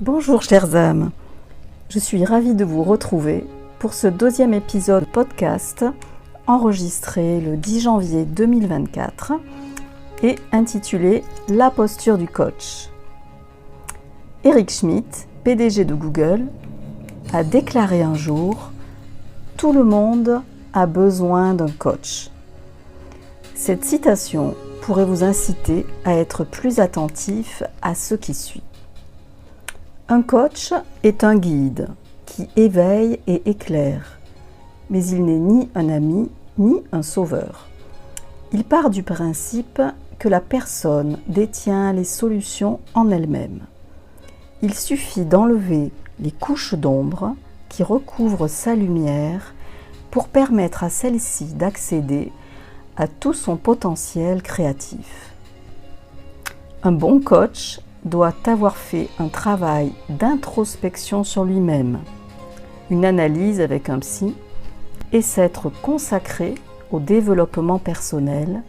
Bonjour chères âmes, je suis ravie de vous retrouver pour ce deuxième épisode podcast enregistré le 10 janvier 2024 et intitulé « La posture du coach ». Eric Schmidt, PDG de Google, a déclaré un jour « Tout le monde a besoin d'un coach ». Cette citation pourrait vous inciter à être plus attentif à ce qui suit. Un coach est un guide qui éveille et éclaire, mais il n'est ni un ami ni un sauveur. Il part du principe que la personne détient les solutions en elle-même. Il suffit d'enlever les couches d'ombre qui recouvrent sa lumière pour permettre à celle-ci d'accéder à tout son potentiel créatif. Un bon coach doit avoir fait un travail d'introspection sur lui-même, une analyse avec un psy et s'être consacré au développement personnel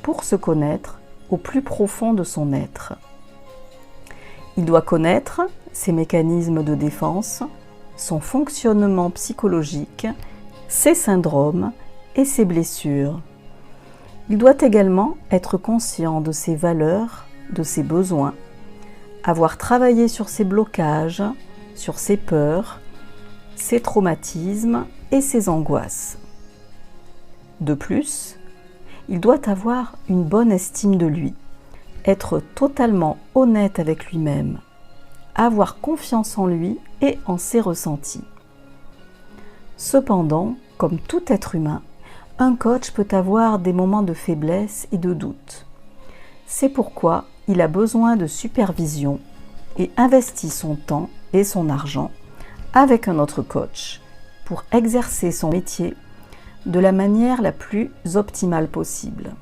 pour se connaître au plus profond de son être. Il doit connaître ses mécanismes de défense, son fonctionnement psychologique, ses syndromes et ses blessures. Il doit également être conscient de ses valeurs, de ses besoins, avoir travaillé sur ses blocages, sur ses peurs, ses traumatismes et ses angoisses. De plus, il doit avoir une bonne estime de lui, être totalement honnête avec lui-même, avoir confiance en lui et en ses ressentis. Cependant, comme tout être humain, un coach peut avoir des moments de faiblesse et de doute. C'est pourquoi il a besoin de supervision et investit son temps et son argent avec un autre coach pour exercer son métier de la manière la plus optimale possible.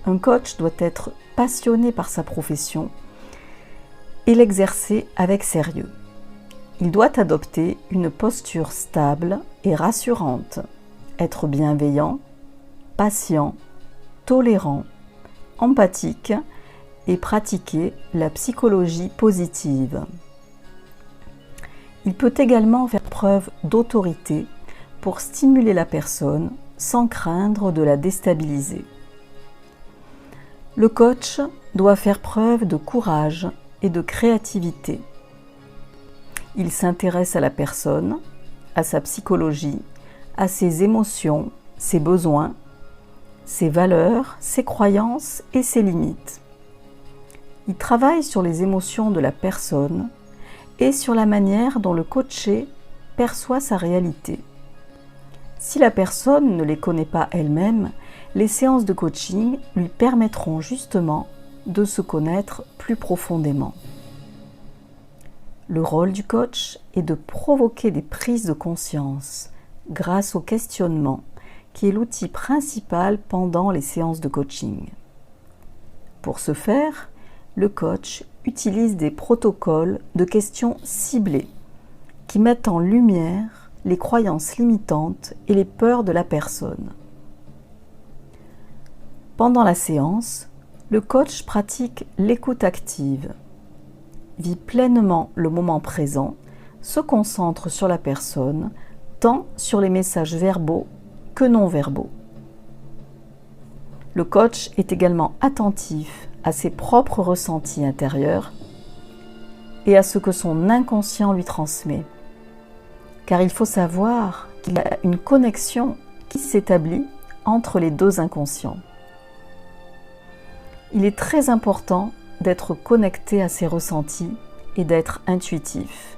Un coach doit être passionné par sa profession et l'exercer avec sérieux. Il doit adopter une posture stable et rassurante, être bienveillant, patient, tolérant, empathique et pratiquer la psychologie positive. Il peut également faire preuve d'autorité pour stimuler la personne sans craindre de la déstabiliser. Le coach doit faire preuve de courage et de créativité. Il s'intéresse à la personne, à sa psychologie, à ses émotions, ses besoins, ses valeurs, ses croyances et ses limites. Il travaille sur les émotions de la personne et sur la manière dont le coaché perçoit sa réalité. Si la personne ne les connaît pas elle-même, les séances de coaching lui permettront justement de se connaître plus profondément. Le rôle du coach est de provoquer des prises de conscience grâce au questionnement, qui est l'outil principal pendant les séances de coaching. Pour ce faire, le coach utilise des protocoles de questions ciblées qui mettent en lumière les croyances limitantes et les peurs de la personne. Pendant la séance, le coach pratique l'écoute active, vit pleinement le moment présent, se concentre sur la personne, tant sur les messages verbaux que non verbaux. Le coach est également attentif à ses propres ressentis intérieurs et à ce que son inconscient lui transmet. Car il faut savoir qu'il y a une connexion qui s'établit entre les deux inconscients. Il est très important d'être connecté à ses ressentis et d'être intuitif.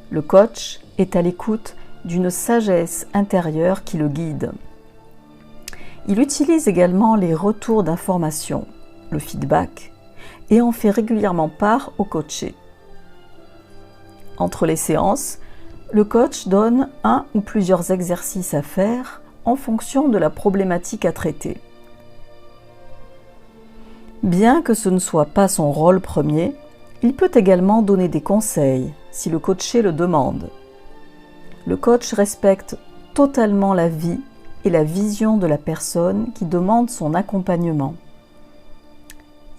Le coach est à l'écoute d'une sagesse intérieure qui le guide. Il utilise également les retours d'informations, le feedback, et en fait régulièrement part au coaché. Entre les séances, le coach donne un ou plusieurs exercices à faire en fonction de la problématique à traiter. Bien que ce ne soit pas son rôle premier, il peut également donner des conseils si le coaché le demande. Le coach respecte totalement la vie et la vision de la personne qui demande son accompagnement.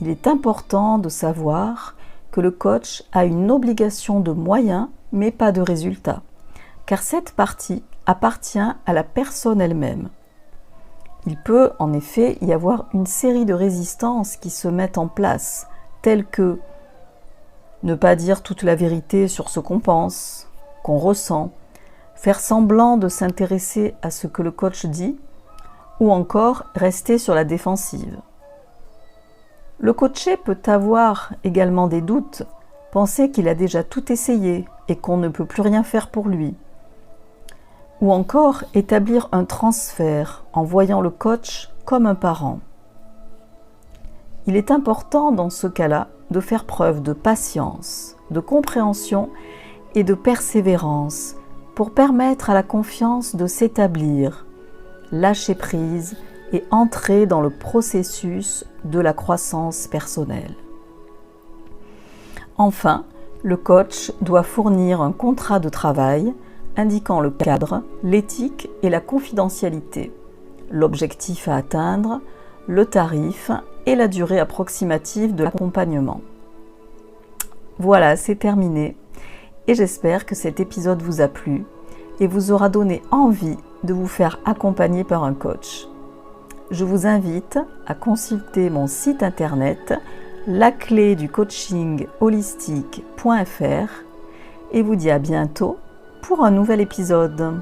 Il est important de savoir que le coach a une obligation de moyens mais pas de résultats, car cette partie appartient à la personne elle-même. Il peut en effet y avoir une série de résistances qui se mettent en place, telles que ne pas dire toute la vérité sur ce qu'on pense, qu'on ressent, faire semblant de s'intéresser à ce que le coach dit, ou encore rester sur la défensive. Le coaché peut avoir également des doutes, penser qu'il a déjà tout essayé et qu'on ne peut plus rien faire pour lui. Ou encore établir un transfert en voyant le coach comme un parent. Il est important dans ce cas-là de faire preuve de patience, de compréhension et de persévérance pour permettre à la confiance de s'établir, lâcher prise et entrer dans le processus de la croissance personnelle. Enfin, le coach doit fournir un contrat de travail indiquant le cadre, l'éthique et la confidentialité, l'objectif à atteindre, le tarif et la durée approximative de l'accompagnement. Voilà, c'est terminé et j'espère que cet épisode vous a plu et vous aura donné envie de vous faire accompagner par un coach. Je vous invite à consulter mon site internet lacléducoachingholistique.fr et vous dis à bientôt pour un nouvel épisode.